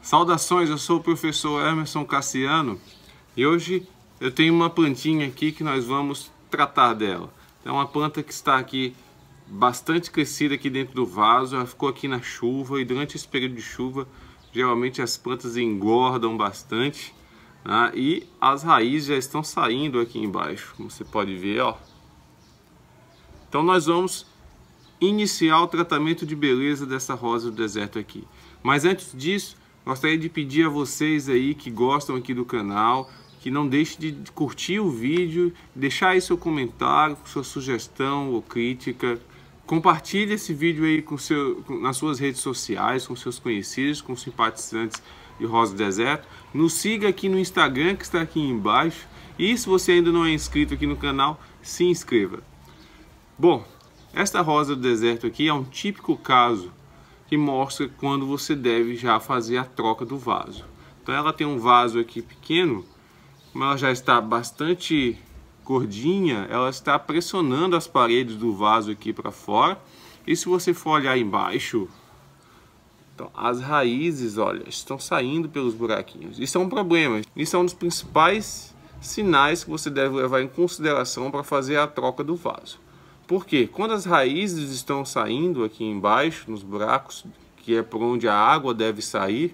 Saudações, eu sou o professor Emerson Cassiano e hoje eu tenho uma plantinha aqui que nós vamos tratar dela. É uma planta que está aqui bastante crescida aqui dentro do vaso, ela ficou aqui na chuva e durante esse período de chuva geralmente as plantas engordam bastante, né? E as raízes já estão saindo aqui embaixo, como você pode ver, ó. Então nós vamos iniciar o tratamento de beleza dessa rosa do deserto aqui. Mas antes disso, gostaria de pedir a vocês aí que gostam aqui do canal, que não deixem de curtir o vídeo, deixar aí seu comentário, sua sugestão ou crítica. Compartilhe esse vídeo aí nas suas redes sociais, com seus conhecidos, com simpatizantes de rosa do deserto. Nos siga aqui no Instagram, que está aqui embaixo. E se você ainda não é inscrito aqui no canal, se inscreva. Bom, esta rosa do deserto aqui é um típico caso que mostra quando você deve já fazer a troca do vaso. Então ela tem um vaso aqui pequeno, como ela já está bastante gordinha, ela está pressionando as paredes do vaso aqui para fora. E se você for olhar embaixo, então, as raízes, olha, estão saindo pelos buraquinhos. Isso é um problema. Isso é um dos principais sinais que você deve levar em consideração para fazer a troca do vaso. Porque quando as raízes estão saindo aqui embaixo, nos buracos, que é por onde a água deve sair,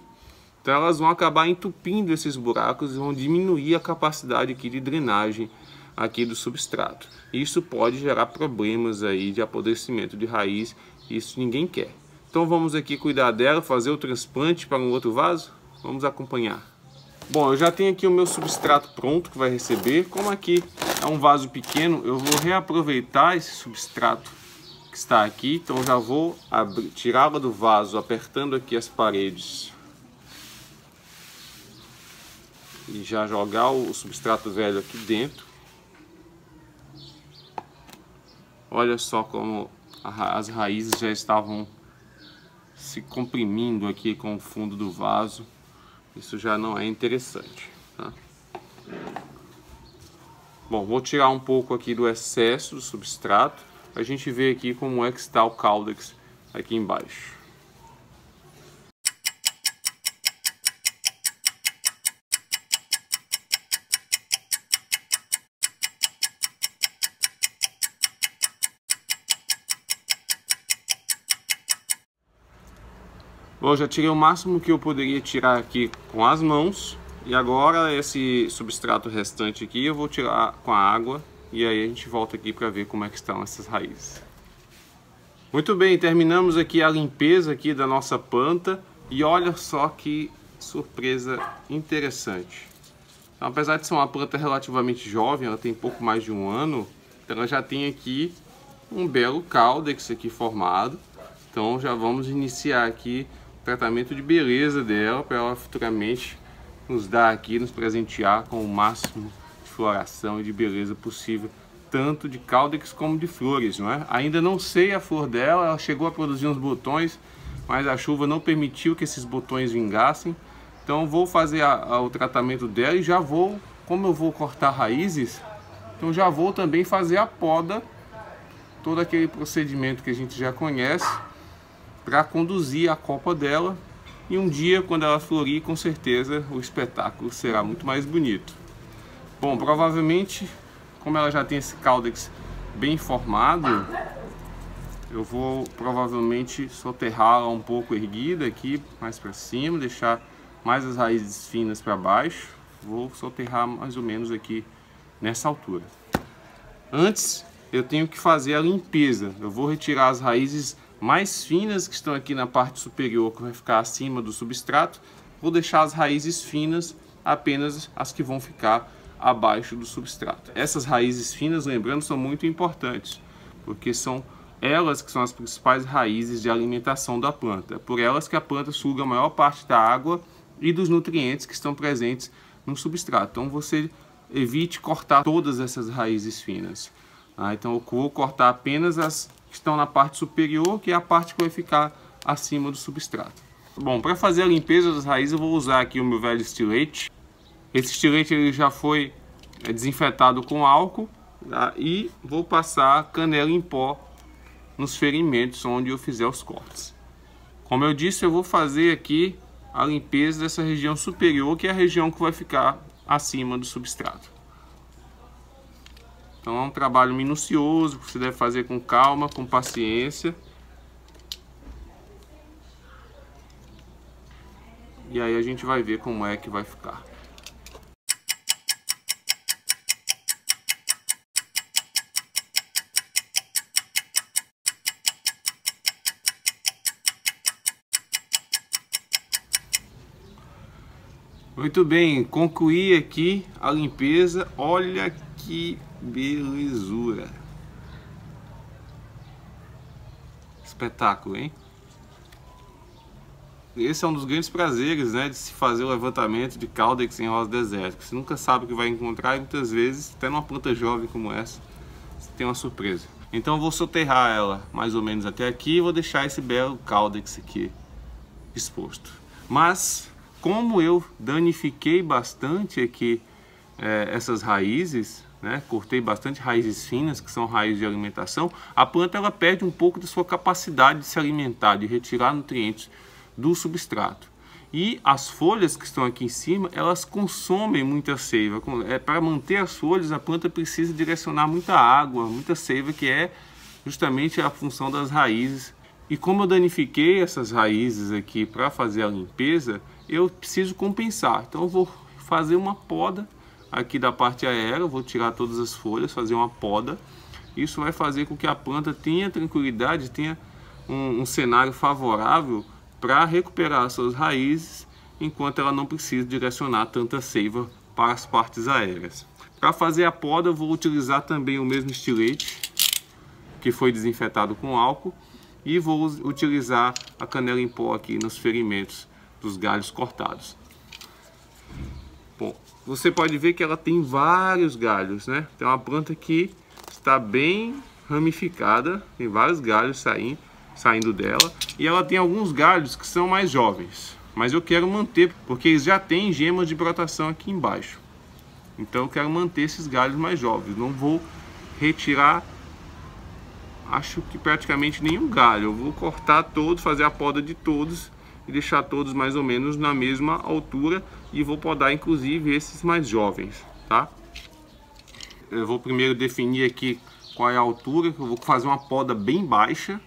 então elas vão acabar entupindo esses buracos e vão diminuir a capacidade aqui de drenagem aqui do substrato. Isso pode gerar problemas aí de apodrecimento de raiz, isso ninguém quer. Então vamos aqui cuidar dela, fazer o transplante para um outro vaso? Vamos acompanhar. Bom, eu já tenho aqui o meu substrato pronto que vai receber. Como aqui é um vaso pequeno, eu vou reaproveitar esse substrato que está aqui. Então já vou tirá-lo do vaso, apertando aqui as paredes. E já jogar o substrato velho aqui dentro. Olha só como as raízes já estavam se comprimindo aqui com o fundo do vaso. Isso já não é interessante, tá? Bom, vou tirar um pouco aqui do excesso do substrato para a gente ver aqui como é que está o caudex aqui embaixo. Bom, já tirei o máximo que eu poderia tirar aqui com as mãos. E agora esse substrato restante aqui eu vou tirar com a água. E aí a gente volta aqui para ver como é que estão essas raízes. Muito bem, terminamos aqui a limpeza aqui da nossa planta. E olha só que surpresa interessante. Então, apesar de ser uma planta relativamente jovem, ela tem pouco mais de um ano. Então ela já tem aqui um belo caudex aqui formado. Então já vamos iniciar aqui tratamento de beleza dela, para ela futuramente nos dar aqui, nos presentear com o máximo de floração e de beleza possível, tanto de caudex como de flores, não é? Ainda não sei a flor dela, ela chegou a produzir uns botões, mas a chuva não permitiu que esses botões vingassem. Então vou fazer o tratamento dela e já vou, como eu vou cortar raízes, então já vou também fazer a poda, todo aquele procedimento que a gente já conhece, para conduzir a copa dela, e um dia quando ela florir, com certeza o espetáculo será muito mais bonito. Bom, provavelmente, como ela já tem esse caudex bem formado, eu vou provavelmente soterrá-la um pouco erguida aqui, mais para cima, deixar mais as raízes finas para baixo. Vou soterrar mais ou menos aqui nessa altura. Antes, eu tenho que fazer a limpeza. Eu vou retirar as raízes mais finas que estão aqui na parte superior, que vai ficar acima do substrato. Vou deixar as raízes finas, apenas as que vão ficar abaixo do substrato. Essas raízes finas, lembrando, são muito importantes, porque são elas que são as principais raízes de alimentação da planta. É por elas que a planta suga a maior parte da água e dos nutrientes que estão presentes no substrato. Então você evite cortar todas essas raízes finas. Então eu vou cortar apenas as que estão na parte superior, que é a parte que vai ficar acima do substrato. Bom, para fazer a limpeza das raízes eu vou usar aqui o meu velho estilete. Esse estilete ele já foi desinfetado com álcool, tá? E vou passar canela em pó nos ferimentos onde eu fizer os cortes. Como eu disse, eu vou fazer aqui a limpeza dessa região superior, que é a região que vai ficar acima do substrato. Então é um trabalho minucioso, que você deve fazer com calma, com paciência. E aí a gente vai ver como é que vai ficar. Muito bem, concluí aqui a limpeza. Olha que belezura! Espetáculo, hein? Esse é um dos grandes prazeres, né, de se fazer o levantamento de Caudex em rosa desértica. Você nunca sabe o que vai encontrar e muitas vezes, até numa planta jovem como essa, você tem uma surpresa. Então eu vou soterrar ela mais ou menos até aqui e vou deixar esse belo Caudex aqui exposto. Mas como eu danifiquei bastante aqui essas raízes, né, cortei bastante raízes finas, que são raízes de alimentação, a planta ela perde um pouco da sua capacidade de se alimentar, de retirar nutrientes do substrato. E as folhas que estão aqui em cima, elas consomem muita seiva. Para manter as folhas, a planta precisa direcionar muita água, muita seiva, que é justamente a função das raízes. E como eu danifiquei essas raízes aqui para fazer a limpeza, eu preciso compensar. Então eu vou fazer uma poda aqui da parte aérea, vou tirar todas as folhas, fazer uma poda. Isso vai fazer com que a planta tenha tranquilidade, tenha um cenário favorável para recuperar as suas raízes, enquanto ela não precisa direcionar tanta seiva para as partes aéreas. Para fazer a poda, eu vou utilizar também o mesmo estilete, que foi desinfetado com álcool, e vou utilizar a canela em pó aqui nos ferimentos dos galhos cortados. Bom, você pode ver que ela tem vários galhos, né? Tem uma planta que está bem ramificada, tem vários galhos saindo dela, e ela tem alguns galhos que são mais jovens, mas eu quero manter porque eles já têm gemas de brotação aqui embaixo. Então eu quero manter esses galhos mais jovens, não vou retirar, acho que praticamente nenhum galho. Eu vou cortar todos, fazer a poda de todos e deixar todos mais ou menos na mesma altura, e vou podar inclusive esses mais jovens, tá? Eu vou primeiro definir aqui qual é a altura. Eu vou fazer uma poda bem baixa.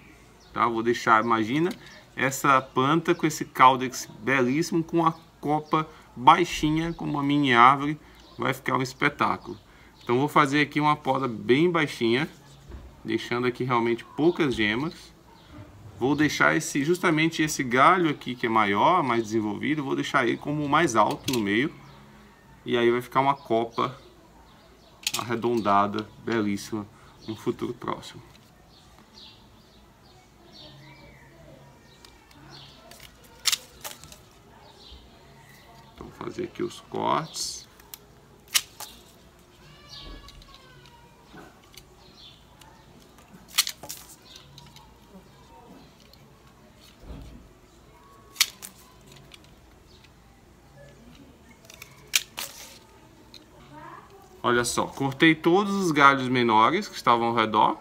Tá, vou deixar, imagina essa planta com esse caudex belíssimo, com a copa baixinha, como uma mini árvore, vai ficar um espetáculo. Então vou fazer aqui uma poda bem baixinha, deixando aqui realmente poucas gemas. Vou deixar justamente esse galho aqui que é maior, mais desenvolvido, vou deixar ele como o mais alto no meio, e aí vai ficar uma copa arredondada, belíssima, no futuro próximo. Fazer aqui os cortes. Olha só, cortei todos os galhos menores que estavam ao redor,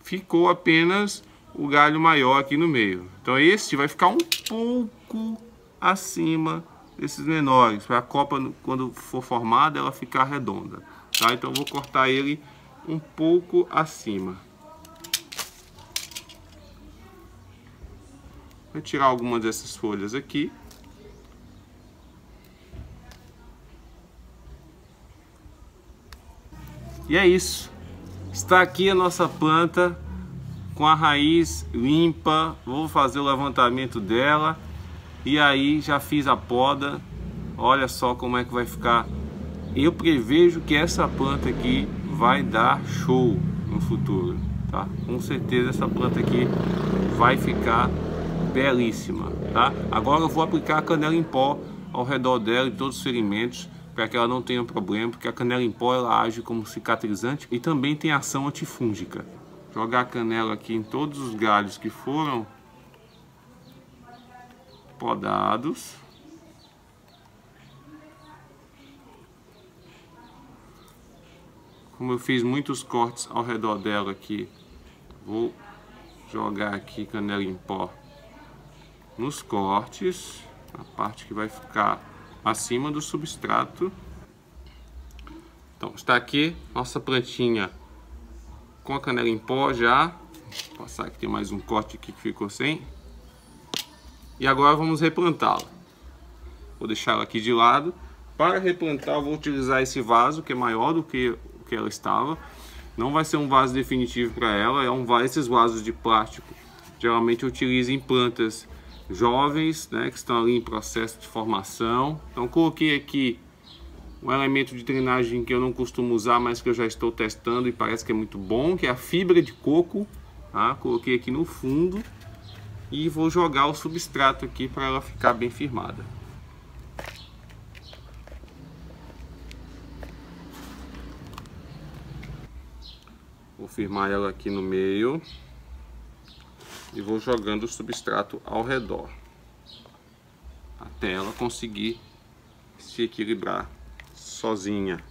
ficou apenas o galho maior aqui no meio. Então esse vai ficar um pouco acima desses menores, para a copa, quando for formada, ela ficar redonda, tá? Então eu vou cortar ele um pouco acima. Vou tirar algumas dessas folhas aqui. E é isso. Está aqui a nossa planta com a raiz limpa. Vou fazer o levantamento dela. E aí já fiz a poda. Olha só como é que vai ficar. Eu prevejo que essa planta aqui vai dar show no futuro, tá? Com certeza essa planta aqui vai ficar belíssima, tá? Agora eu vou aplicar a canela em pó ao redor dela e todos os ferimentos, para que ela não tenha problema, porque a canela em pó ela age como cicatrizante e também tem ação antifúngica. Jogar a canela aqui em todos os galhos que foram podados. Como eu fiz muitos cortes ao redor dela aqui, vou jogar aqui canela em pó nos cortes. a parte que vai ficar acima do substrato. Então, está aqui nossa plantinha com a canela em pó já. Vou passar aqui, tem mais um corte aqui que ficou sem. E agora vamos replantá-la. Vou deixar ela aqui de lado. Para replantar, eu vou utilizar esse vaso que é maior do que o que ela estava. Não vai ser um vaso definitivo para ela, esses vasos de plástico geralmente eu utilizo em plantas jovens, né, que estão ali em processo de formação. Então coloquei aqui um elemento de drenagem que eu não costumo usar, mas que eu já estou testando e parece que é muito bom, que é a fibra de coco, tá? Coloquei aqui no fundo e vou jogar o substrato aqui para ela ficar bem firmada. Vou firmar ela aqui no meio e vou jogando o substrato ao redor até ela conseguir se equilibrar sozinha.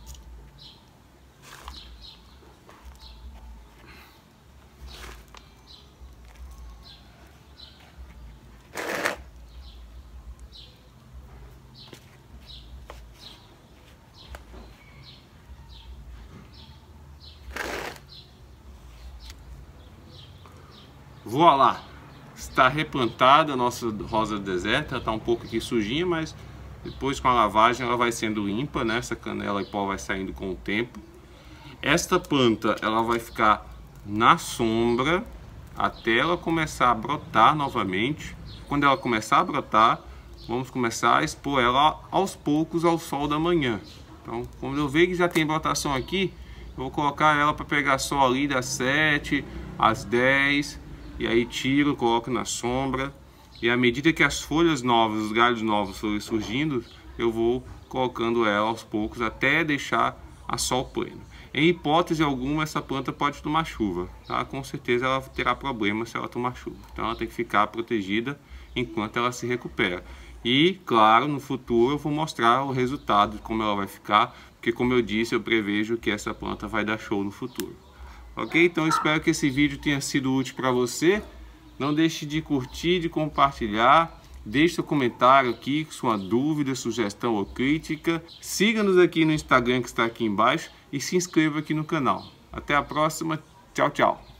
Voilá! Está replantada a nossa rosa do deserto. Ela está um pouco aqui sujinha, mas depois com a lavagem ela vai sendo limpa, né? Essa canela e pó vai saindo com o tempo. Esta planta ela vai ficar na sombra até ela começar a brotar novamente. Quando ela começar a brotar, vamos começar a expor ela aos poucos ao sol da manhã. Então, quando eu ver que já tem brotação aqui, eu vou colocar ela para pegar sol ali das 7 às 10. E aí tiro, coloco na sombra. E à medida que as folhas novas, os galhos novos forem surgindo, eu vou colocando ela aos poucos até deixar a sol pleno. Em hipótese alguma, essa planta pode tomar chuva, tá? Com certeza ela terá problema se ela tomar chuva. Então ela tem que ficar protegida enquanto ela se recupera. E, claro, no futuro eu vou mostrar o resultado de como ela vai ficar, porque como eu disse, eu prevejo que essa planta vai dar show no futuro. Ok? Então espero que esse vídeo tenha sido útil para você. Não deixe de curtir, de compartilhar. Deixe seu comentário aqui, sua dúvida, sugestão ou crítica. Siga-nos aqui no Instagram que está aqui embaixo e se inscreva aqui no canal. Até a próxima. Tchau, tchau.